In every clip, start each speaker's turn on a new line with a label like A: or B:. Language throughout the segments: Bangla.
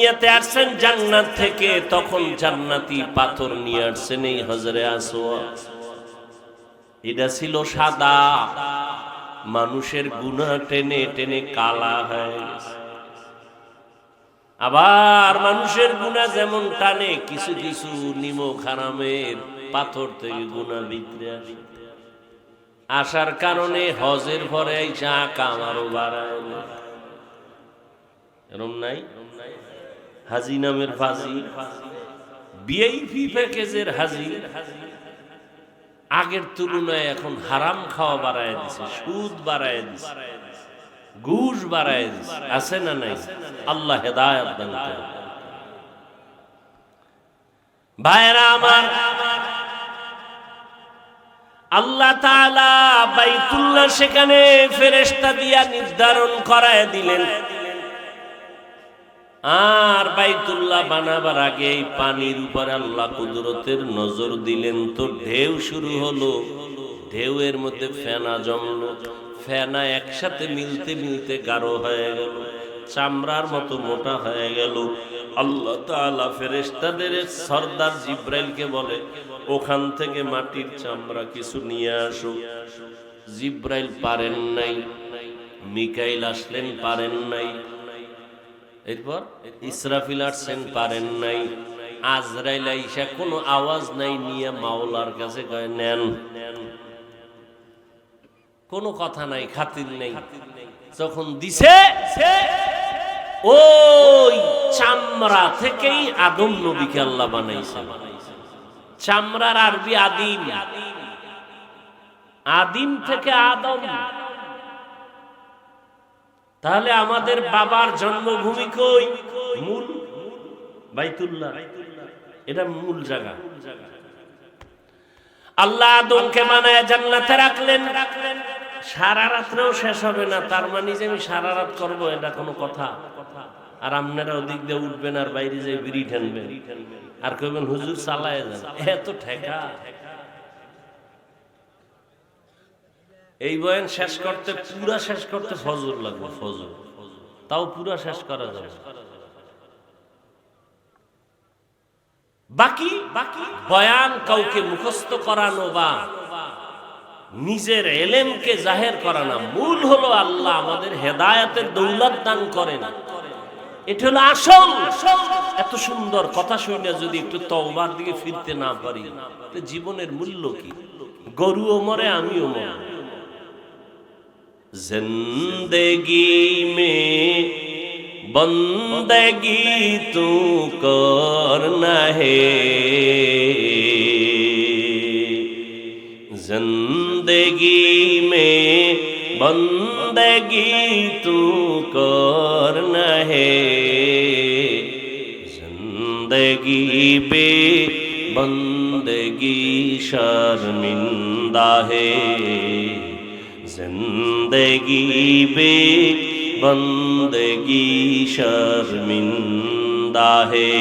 A: দুনিয়াতে আসছেন জান্নাত থেকে, তখন জান্নাতি পাথর নিয়ে আসছেন এই হজরে আসওয়াদ। এটা ছিল সাদা, মানুষের গুনাহ টেনে টেনে কালা হয়ে গেছে। আবার মানুষের গুনাহ যেমন টানে, কিছু কিছু নিমক হারামের পাথর থেকে গুনাহ ভিতরে আসে। আসার কারণে হজের পরে আইসা কাম আরো বাড়ায়। এরম নাই? হাজি নামের ফাজি, ভিআইপি প্যাকেজের হাজি, আগের তুলনায় এখন হারাম খাওয়া বাড়ায় দিছে, সুদ বাড়ায় দিছে, ঘুষ বাড়ায় দিছে। আছে না নাই? আল্লাহ হেদায়েত দান করুন। ভাইরা আমার, আল্লাহ তাআলা বাইতুল্লাহ সেখানে ফেরেশতা দিয়া নির্ধারণ করায় দিলেন। আর বাইতুল্লাহ বানাবার আগে এই পানির উপর আল্লাহ কুদরতের নজর দিলেন। তো ঢেউ শুরু হলো, ঢেউয়ের মধ্যে ফেনা জমলো, ফেনা একসাথে মিলতে মিলতে গাঢ় হয়ে গেল, চামড়ার মতো মোটা হয়ে গেল। আল্লাহ তাআলা ফেরেশতাদের সরদার জিব্রাইলকে বলে, ওখান থেকে মাটির চামড়া কিছু নিয়ে আসো। জিব্রাইল পারেন নাই, মিকাইল আসলেন পারেন নাই, এরপর ইসরাফিল আসছেন পারেন নাই, আজরাইল আইসা কোনো আওয়াজ নাই নিয়ে মাওলার কাছে কয় নেন। কোনো কথা নাই, খাতির নেই। যখন দিছে, ওই চামড়া থেকেই আদম নবীকে আল্লাহ বানাইছে। চামড়ার আরবি আদিম, আদিম থেকে আদম। তাহলে আমাদের বাবার জন্মভূমি কই? মূল বাইতুল্লাহ, এটা মূল জায়গা। আল্লাহ আদমকে বানায় জান্নাতে রাখলেন। সারা রাত্রেও শেষ হবে না, তার মানে যে আমি সারা রাত করবো এটা কোনো কথা? আর আপনারা ওদিক দিয়ে উঠবেন আর বাইরে যে বিড়ি ঠানবেন আর কইবেন হুজুর চালায় যান, এত ঠেকা। এই বয়ান শেষ করতে, পুরা শেষ করতে ফজর লাগবে, ফজর, তাও পুরা শেষ করা যাবে। বাকি বয়ান কাউকে মুখস্থ করানো বা নিজের এলেমকে জাহের করানো, মূল হলো আল্লাহ আমাদের হেদায়েতের দৌলত দান করেন, এটা হলো আসল। এত সুন্দর কথা শুনে যদি একটু তওবার দিকে ফিরতে না পারি, জীবনের মূল্য কি? গরুও মরে, আমিও মরে। जिंदगी में बंदगी तू करना है, जिंदगी में बंदगी तू करना है, जिंदगी बे बंदगी शर्मिंदा है, जिंदगी बे बंदगी शर्मिंदा है।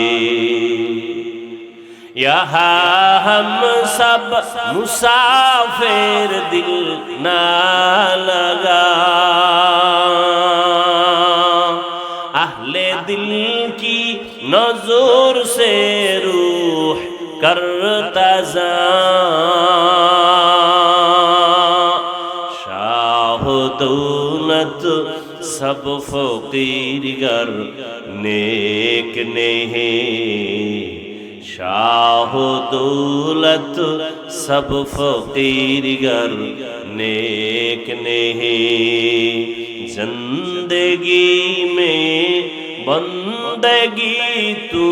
A: यहाँ हम सब मुसाफिर, दिल ना लगा, अहले दिल की नजर से रूह करता जा, दौलत सब फकीर गर नेक नहीं, शाह दौलत सब फकीर गर नेक नहीं, जिंदगी में बंदगी तू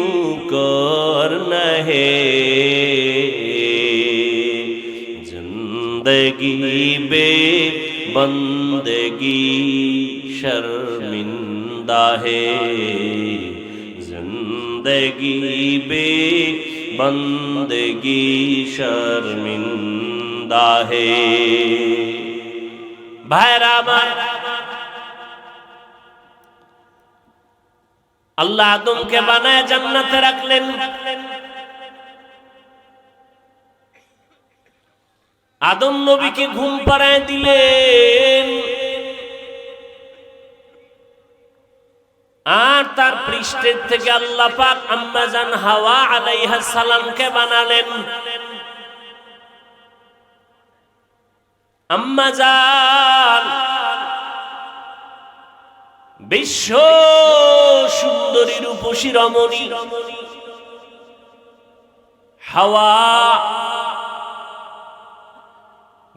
A: करना है, जिंदगी बे बंदगी शर्मिंदा है, जिंदगी बे बंदगी शर्मिंदा है। भाईरा আমার, আল্লাহ আদমকে বানায় জান্নাতে রাখলেন। আদম নবীকে ঘুম পাড়ায় দিলেন, আর তার পৃষ্ঠের থেকে আল্লাহ পাক আম্মা জান হাওয়া আলাইহিস সালামকে বানালেন। আম্মা জান বিশ্ব সুন্দরী রূপসী রমণী হাওয়া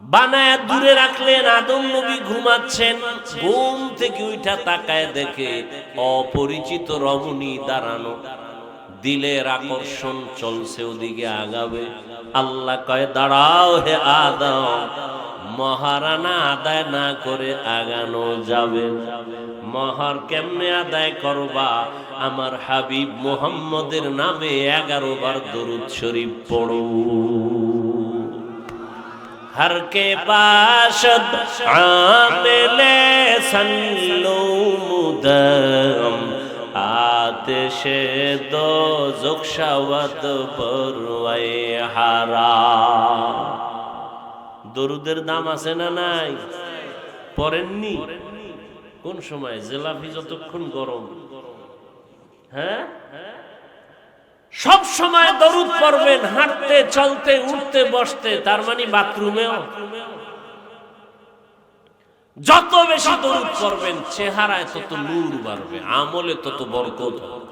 A: বানায় দূরে রাখলেন। আদম নবী ঘুমাচ্ছেন, ঘুম থেকে উঠা তাকায় দেখে অপরিচিত রমণী দাঁড়ানো, দিলের আকর্ষণ চলছে ওদিকে আগাবে। আল্লাহ কয় দাঁড়াও হে আদম, মহারানা আদায় না করে আগানো যাবে। মহর কেমনে আদায় করবা? আমার হাবিব মুহাম্মদের নামে 11 বার দরুদ শরীফ পড়ো। हर के पाशद आमिले सल्लू मुदम आतिशे दो जुक्षवत परवाए हारा। দরুদের দাম আছে না নাই? পড়েননি? কোন সময়? জেলাপি যতক্ষণ গরম, হ্যাঁ সব সময় দরুদ পড়বেন, হাঁটতে চলতে উঠতে বসতে, তার মানে বাথরুমেও। যত বেশি দরুদ পড়বেন চেহারায় তত নূর বাড়বে, আমলে তত বরকত হবে,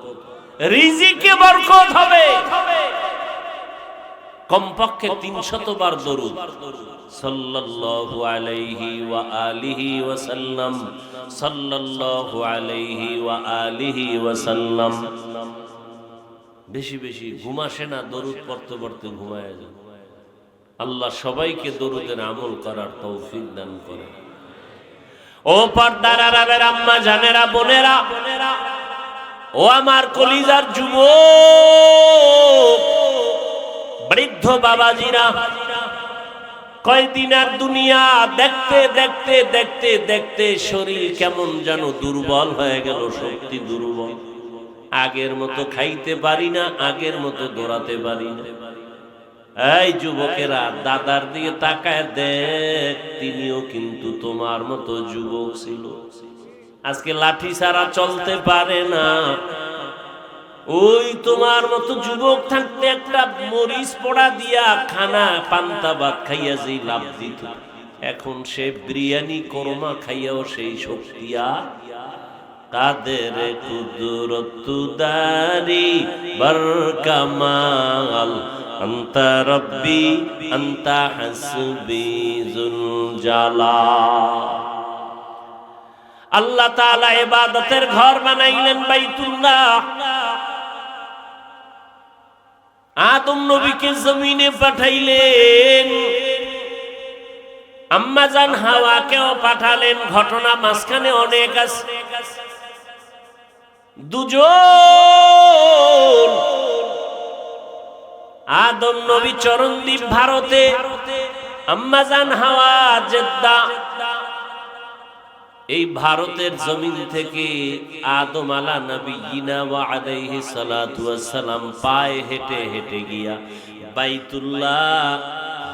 A: রিজিকে বরকত হবে। কমপক্ষে 300 বার দরুদ সাল্লাল্লাহু আলাইহি ওয়া আলিহি ওয়া সাল্লাম, সাল্লাল্লাহু আলাইহি ওয়া আলিহি ওয়া সাল্লাম। বেশি বেশি ঘুম আসে না, দরুদ পড়তে পড়তে ঘুমায় যায়। আল্লাহ সবাইকে দরুদের আমল করার তৌফিক দান করে। ও পর্দার আড়ালের আম্মা জানেরা, বোনেরা, ও আমার কলিজার যুবক বৃদ্ধ বাবাজিরা, কয়দিন আর দুনিয়া দেখতে দেখতে দেখতে দেখতে শরীর কেমন যেন দুর্বল হয়ে গেল, শক্তি দুর্বল। আগের মতো খাইতে পারি না, আগের মতো দৌড়াতে পারি না। এই যুবকেরা, দাদার দিকে তাকায় দেখ, তিনিও কিন্তু তোমার মতো যুবক ছিল। আজকে লাঠি ছাড়া চলতে পারে না। ওই তোমার মতো যুবক থাকতে একটা মরিচ পোড়া দিয়া খানা পান্তা ভাত খাইয়া যেই লাভ দিত, এখন সে বিরিয়ানি কোরমা খাইয়াও সেই শক্তি আর কাদের কুদরত দারি বরকামাল আনতা রব্বি আনতা হাসবি যুল জালাল। আল্লাহ তাআলা ইবাদতের ঘর বানাইলেন বাইতুল্লাহ। আদম নবীকে জমিনে পাঠাইলেন, আম্মা জান হাওয়াকেও পাঠালেন। ঘটনা মাঝখানে অনেক আছে। দুজন, আদম নবী চরণদ্বীপ ভারতে, আম্মা জান হাওয়া জেদ্দা। এই ভারতের জমিন থেকে আদম আলা নবিয়িনা ওয়া আলাইহিস সালাতু ওয়াস সালাম পায়ে হেঁটে হেঁটে গিয়া বাইতুল্লাহ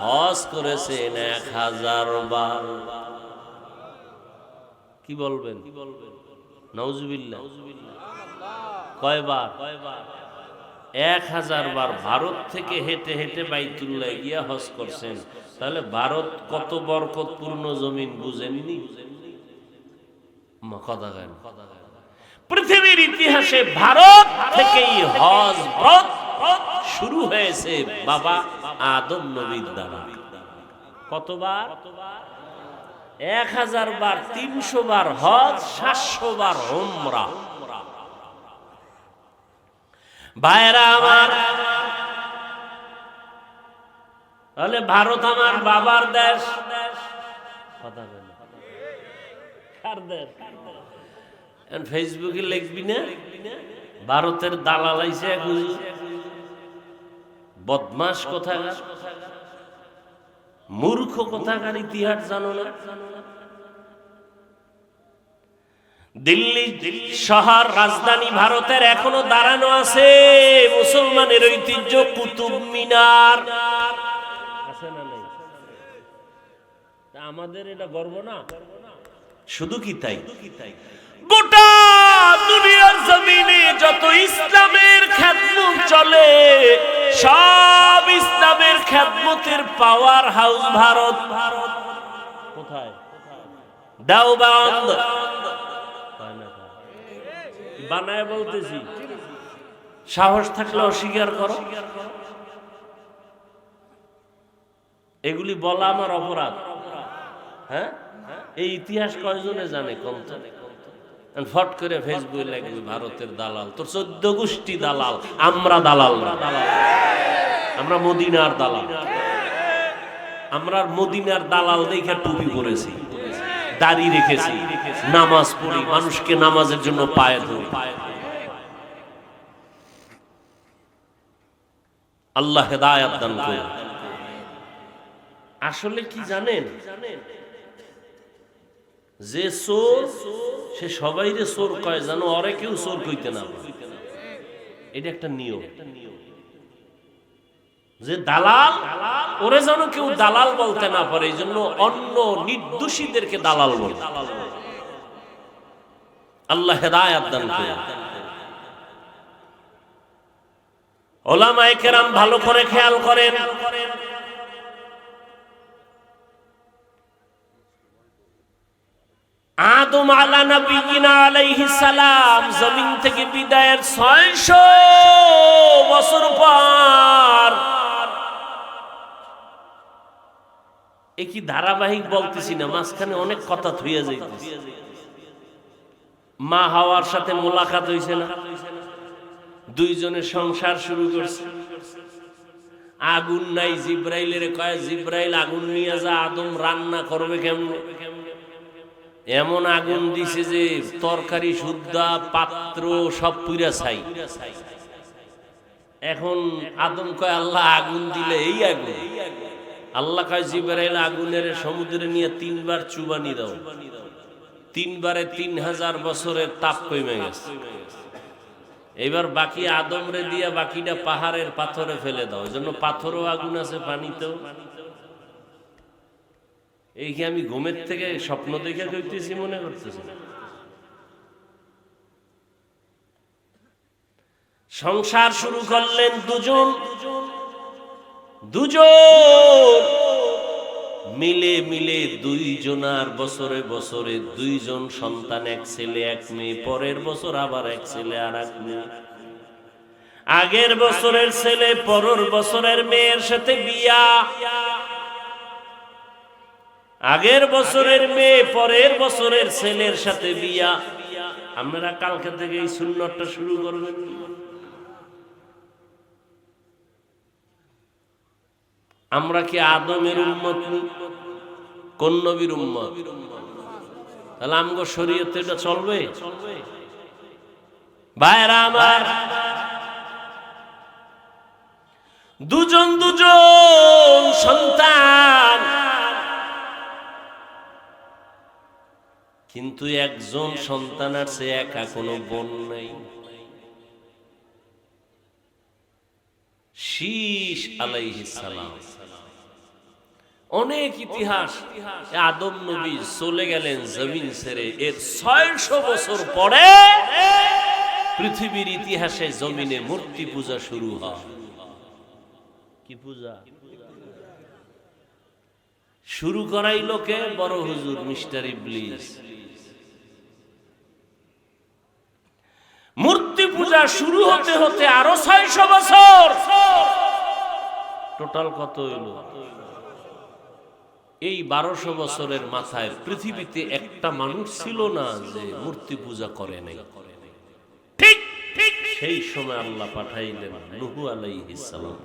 A: হজ করেছেন 1000 বার। কি বলবেন? নাউজুবিল্লাহ। কয়বার? 1000 বার ভারত থেকে হেঁটে হেঁটে বাইতুল্লাহ গিয়া হজ করছেন। তাহলে ভারত কত বরকতপূর্ণ জমিন বুঝেননি? পৃথিবীর ইতিহাসে ভারত থেকেই হজ ব্রত শুরু হয়েছে বাবা আদম নবীর দ্বারা। কতবার? 1000 বার, 300 বার হজ, 700 বার উমরা। ভাইরা আমার, তাহলে ভারত আমার বাবার দেশ। ফেসবুকে লিখবি না ভারতের দালাল আইছে, বদমাস কোথাকার, মূর্খ কোথাকার, ইতিহাস জানো না। দিল্লি শহর রাজধানী ভারতের এখনো দাঁড়ানো আছে মুসলমানের ঐতিহ্য কুতুব মিনার। আছে না নাই? আমাদের এটা গর্ব না? শুধু কি তাই, গোটা দুনিয়ার জমিনে যত ইসলামের খেদমত চলে সব ইসলামের খেদমতের পাওয়ার হাউস ভারত। কোথায়? দেওবন্দ। বানায় বলতেছি, সাহস থাকলে অস্বীকার করো। এগুলি বলা আমার অপরাধ? হ্যাঁ, এই ইতিহাস কয়জনে জানে? কম জানে। ফট করে ফেসবুকে লাগবে ভারতের দালাল, তোর 14 গোষ্ঠী দালাল, আমরা দালাল না, আমরা মদিনার দালাল। আমরা মদিনার দালাল দেখে টুপি পরেছি, দাড়ি রেখেছি, নামাজ পড়ি, মানুষকে নামাজের জন্য পায়ে ধরি। আল্লাহ হেদায়েত দান করুন। আসলে কি জানেন, যে চোর সে সবাইরে চোর কয়, জানো ওরে কেউ চোর কইতে না পারে। এটা একটা নিয়ম। যে দালাল, ওরে যেন কেউ দালাল বলতে না পারে, এই জন্য অন্য নির্দোষীদেরকে দালাল বলে। আল্লাহ হেদায়েত দান করুন। উলামায়ে কেরাম ভালো করে খেয়াল করেন, আদম আলা নবিয়িনা আলাইহিস সালাম জমিন থেকে বিদায়ের 600 বছর পর, একই ধারাবাহিক বলতেছি না, মাঝখানে অনেক কথা থইয়া যাইতেছে। মা হাওয়ার সাথে মোলাকাত হইছে না, দুইজনের সংসার শুরু করছে। আগুন নাই, জিব্রাইলের কয় জিব্রাইল আগুন নিয়ে যা, আদম রান্না করবে কেমনে? এমন আগুন দিছে যে তরকারি সুদ্ধা, পাত্র সব পুরা ছাই। এখন আদম কয় আল্লাহ আগুন দিলে এই আগুন। আল্লাহ কয় জিব্রাইল আগুনের সমুদ্রে নিয়ে 3 বার চুবানি দাও, 3 বারে 3000 বছরের তাপ কমে গেছে। এবার বাকি আদম রে দিয়া বাকিটা পাহাড়ের পাথরে ফেলে দাও। এজন্য পাথরও আগুন আছে, পানিতেও। এই কি আমি ঘুমের থেকে স্বপ্ন দেখে কইতেছি মনে করতেছি? সংসার শুরু করলেন দুজন মিলে মিলে, দুইজনার বছরে বছরে 2 জন সন্তান, 1 ছেলে 1 মেয়ে। পরের বছর আবার 1 ছেলে আর 1 মেয়ে। আগের বছরের ছেলে পরের বছরের মেয়ের সাথে বিয়া, আগের বছরের মেয়ে পরের বছরের ছেলের সাথে বিয়া। আপনারা কালকে থেকে এই সুন্নতটা শুরু করবেন। আমরা কি আদমের উম্মত? কোন নবীর উম্মত? তাহলে আমগো শরীয়তে এটা চলবে? ভাইরা আমার, দুজন সন্তান, কিন্তু একজন সন্তান আছে, একা, কোনো বোন নাই। শীশ আলাইহিস সালাম। অনেক ইতিহাস। আদম নবী চলে গেলেন জমিন ছেড়ে, এর 600 বছর পরে পৃথিবীর ইতিহাসে জমিনে মূর্তি পূজা শুরু হয়। কি পূজা শুরু করাইল কে? বড় হুজুর মিস্টার ইবলিস। মূর্তি পূজা শুরু হতে হতে আরো 600 বছর। টোটাল কত হইল? এই 1200 বছরের মাথায় পৃথিবীতে একটা মানুষ ছিল না যে মূর্তি পূজা করে নাই। ঠিক সেই সময় আল্লাহ পাঠাইলেন নূহ আলাইহিস সালাম।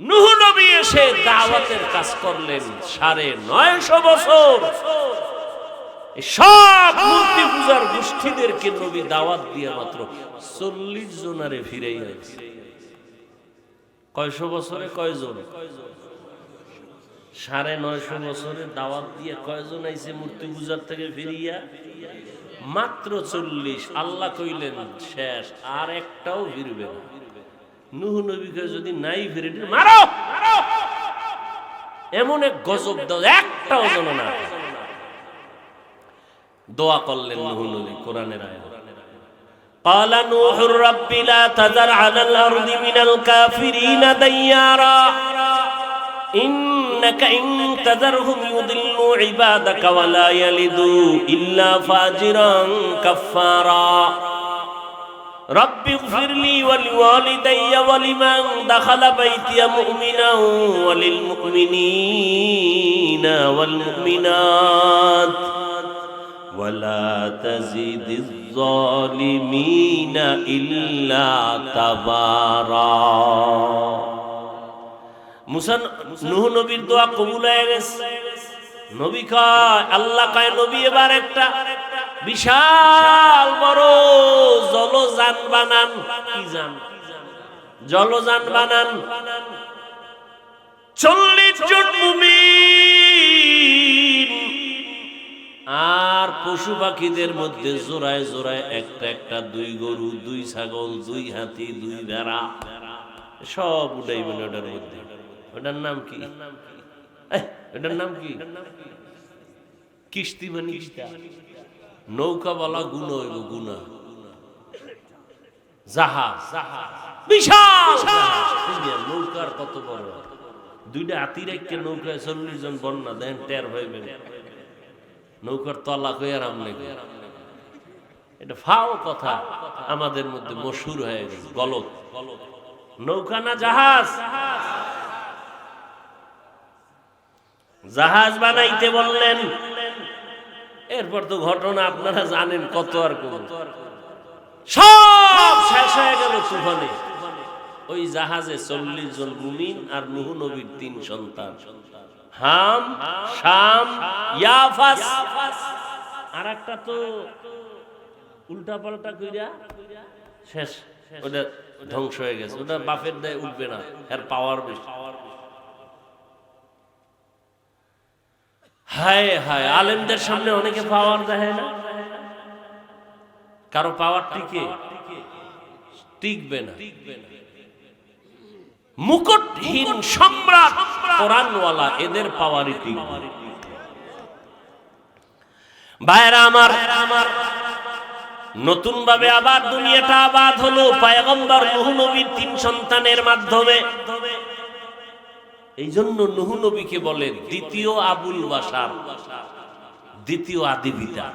A: নূহ নবী এসে দাওয়াতের কাজ করলেন 950 বছর। সব মূর্তি পূজার গোষ্ঠীদেরকে নবী দাওয়াত দিয়ে মাত্র 40 জনারে ফিরাই আনছে। কয়শো বছরে কয়জন? 950 বছরে দাওয়াত দিয়ে কয়জন আইছে মূর্তি পূজার থেকে ফিরিয়া? মাত্র 40। আল্লাহ কইলেন শেষ, আর একটাও ফিরবে না। নূহ নবীকে যদি নাই ফিরে মারো, এমন এক গজব দাও, একটাও যেন না। দোয়া করলেন নূহ নবী, কোরআনের আয়াত। قال نوح رب لا تذر على الأرض من الكافرين ديارا إنك إن تذرهم يضلوا عبادك ولا يلدوا إلا فاجرا كفارا رب اغفر لي ولوالدي ولمن دخل بيتي مؤمنا وللمؤمنين والمؤمنات ولا تزد الظالمين إلا تبارا। মুসা নূহ নবীর দোয়া কবুল হয়ে গেছে। নবী কয়, আল্লাহ কয় নবী এবার একটা বিশাল বড় জলযান বানান। কি যান? জলযান বানান। 40 জন মুমিন আর পশু পাখিদের মধ্যে জোড়ায় জোড়ায় একটা একটা, 2 গরু, 2 ছাগল, 2 হাতি, 2 ভেড়া, সব উঠাইবেন ওটার মধ্যে। ওটার নাম কি? ওটার নাম কি? কিস্তি মানে নৌকা বলা গুণা হইব, গুণা। জাহাজ, বিশাল নৌকার কত বড়, 2টা হাতির একটা নৌকায় 40 জন বন্যা দেন, টের হইবে নৌকার তলা কইয়ার আমনে। এটা ফাও কথা আমাদের মধ্যে মশহুর হয়ে গেছে, গলত। নৌকা না জাহাজ? জাহাজ বানাইতে বললেন। এরপর তো ঘটনা আপনারা জানেন, কত আর কত, সব শেষ হয়ে গেল তুফানে। ওই জাহাজে 40 জন মুমিন আর নূহ নবীর 3 সন্তান, হাম, শাম, ইয়াফাস। আর একটা তো উল্টা পাল্টা কইরা শেষ, ওটা ধ্বংস হয়ে গেছে। ওটা বাপের দায় উঠবে না, এর পাওয়ার বেশি। হায় হায়, আলেমদের সামনে অনেকে পাওয়ার দেয় না, কারো পাওয়ার টিকবে না। মুকুটহীন সম্রাট কোরআনওয়ালা, এদের পাওয়ারই টিকবে। ভাইরা আমার, নতুন ভাবে আবার দুনিয়াটা আবাদ হলো পয়গম্বর নূহ নবীর 3 সন্তানের মাধ্যমে। এই জন্য নূহ নবীকে বলে দ্বিতীয় আবুল বাশার, দ্বিতীয় আদি পিতা।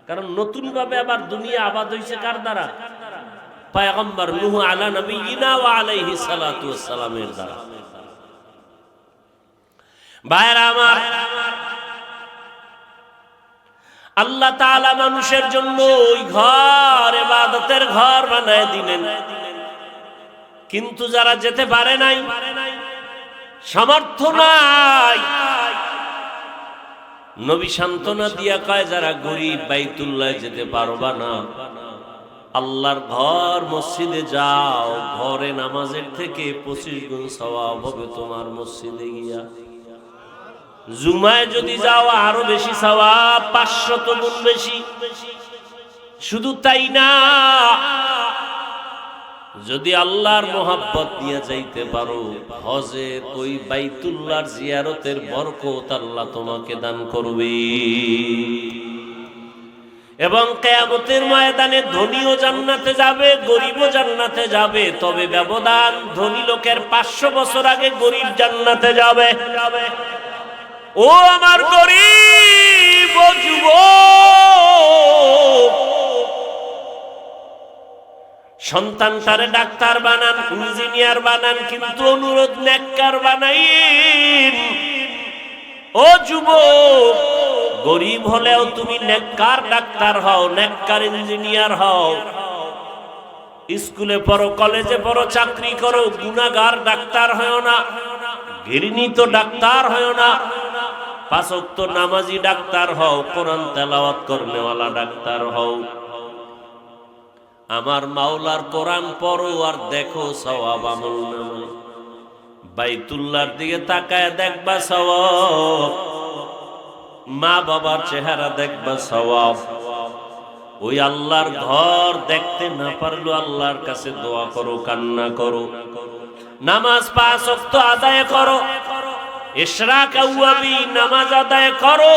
A: কারণ নতুন ভাবে আবার দুনিয়া আবাদ হয়েছে কার দ্বারা? পয়গম্বর নূহ আলা নবিয়িনা ওয়া আলাইহিস সালাতু ওয়াস সালামের দ্বারা। ভাইরা আমার, আল্লাহ তাআলা মানুষের জন্য ওই ঘর ইবাদতের ঘর বানায় দিলেন। কিন্তু যারা যেতে পারে নাই, সামর্থ্য নাই, নবী সান্ত্বনা দিয়া কয়, যারা গরিব বাইতুল্লাহ যেতে পারবা না, আল্লাহর ঘর মসজিদে যাও, ঘরে নামাজের থেকে 25 গুণ সওয়াব হবে তোমার মসজিদে গিয়া। জুমায় যদি যাও আরো বেশি সওয়াব, 500 গুণ বেশি। শুধু তাই না, যদি আল্লাহর মোহাব্বত নিয়ে যাইতে পারো, হজের ওই বাইতুল্লাহর জিয়ারতের বরকত আল্লাহ তোমাকে দান করবে। এবং কিয়ামতের ময়দানে ধনীও জান্নাতে যাবে, গরিবও জান্নাতে যাবে। তবে ব্যবধান, ধনী লোকের 500 বছর আগে গরিব জান্নাতে যাবে। ও আমার গরিব ও যুবক, সন্তানটারে ডাক্তার বানান, ইঞ্জিনিয়ার বানান, কিন্তু অনুরোধ নেককার বানাইন। ও যুবক, গরিব হলেও তুমি নেককার ডাক্তার হও, নেককার ইঞ্জিনিয়ার হও। স্কুলে পড়ো, কলেজে পড়ো, চাকরি করো, গুনাহগার ডাক্তার হও না, ঘৃণিত ডাক্তার হও না। 5 ওয়াক্ত নামাজি ডাক্তার হও, কোরআন তেলাওয়াত করনেওয়ালা ডাক্তার হও। আমার মাওলার কোরআন পড়ো আর দেখো সওয়াব আমলনামায়। বাইতুল্লাহর দিকে তাকায় দেখবা সওয়াব, মা বাবার চেহারা দেখবা সওয়াব। ওই আল্লাহর ঘর দেখতে না পারলো আল্লাহর কাছে দোয়া করো, কান্না করো, নামাজ 5 ওয়াক্ত আদায় করো, ইশরাক আউয়াবি নামাজ আদায় করো।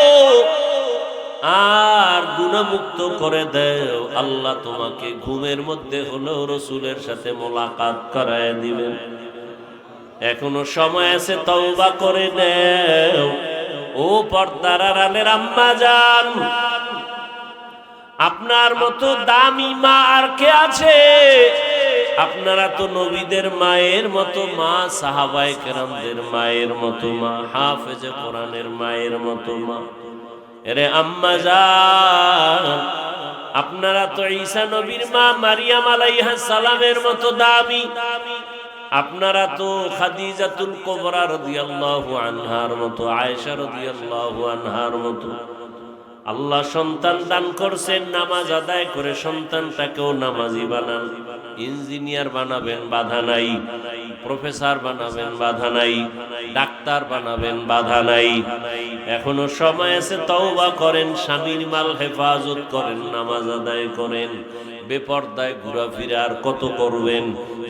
A: আর গুনাহমুক্ত করে দাও। আল্লাহ তোমাকে ঘুমের মধ্যে হলেও রাসূলের সাথে মোলাকাত করায় দিবেন। এখনো সময় আছে, তওবা করে নাও। ও পর্দার আড়ালের আম্মা জান, আপনার মতো দামি মা আর কে আছে? আপনারা তো নবীদের মায়ের মতো মা, সাহাবায়ে কেরামদের মায়ের মতো মা, হাফেজে কোরআনের মায়ের মতো মা। এরে আম্মা জান, আপনারা তো ঈসা নবীর মা মারিয়াম আলাইহিস সালামের মতো দামি। আপনারা তো খাদিজাতুল কুবরা রাদিয়াল্লাহু আনহার মতো, আয়েশা রাদিয়াল্লাহু আনহার মতো। আল্লাহ সন্তান দান করছেন, নামাজ আদায় করে সন্তানটাকেও নামাজি বানান। ইঞ্জিনিয়ার বানাবেন, বাধা নাই। প্রফেসর বানাবেন, বাধা নাই। ডাক্তার বানাবেন, বাধা নাই। এখনো সময় আছে, তওবা করেন, স্বামীর মাল হেফাজত করেন, নামাজ আদায় করেন। বেপর্দায় ঘোরাফেরা আর কত করবেন?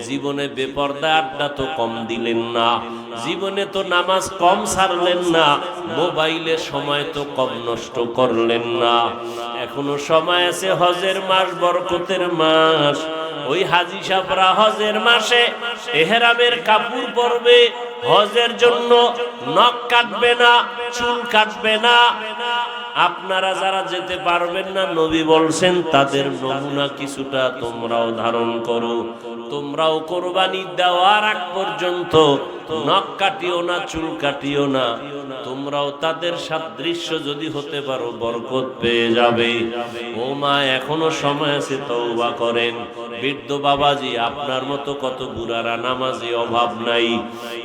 A: জীবনে বেপর্দায় আড্ডা তো কম দিলেন না, জীবনে তো নামাজ কম ছাড়লেন না, মোবাইলে সময় তো কম নষ্ট করলেন না। এখনো সময় আছে, হজের মাস বরকতের মাস। ওই হাজী সাহেবরা হজের মাসে এহরামের কাপড় পরবে, হজের জন্য নখ কাটবে না, চুল কাটবে না। আপনারা যারা যেতে পারবেন না, নবী বলছেন তাদের নমুনা কিছুটা তোমরাও ধারণ করো। তোমরাও কোরবানি দেওয়ার আগ পর্যন্ত নখ কাটিও না, চুল কাটিও না। তোমরাও তাদের সাদৃশ্য যদি হতে পারো, বরকত পেয়ে যাবে। ও মা, এখনো সময় আছে, তওবা করেন। বৃদ্ধ বাবাজি, আপনার মতো কত বুড়ারা নামাজি, অভাব নাই।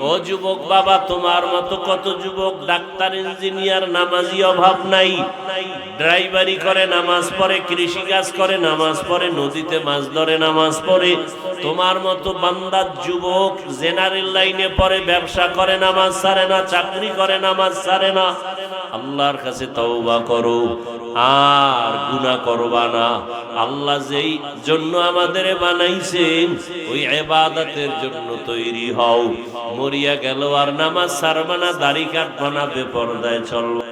A: ও যুবক বাবা, তোমার মতো কত যুবক ডাক্তার, ইঞ্জিনিয়ার, নামাজি, অভাব নাই। ড্রাইভারি করে, নামাজ পড়ে, কৃষি কাজ করে, নামাজ পড়ে, নদীতে মাছ ধরে, নামাজ পড়ে। তোমার মতো বান্দা যুবক জেনারেল লাইনে পড়ে, ব্যবসা করে, নামাজ ছাড়ে না, চাকরি করে, নামাজ ছাড়ে না। আল্লাহর কাছে তওবা করো, আর গুনাহ করবা না। আল্লাহ যেই জন্য আমাদের বানাইছেন, ওই ইবাদতের জন্য তৈরি হও। মরিয়া গেল আর নামাজ ছাড়বা না, দাড়ি কাটবা না, বেপরদায় চলবা।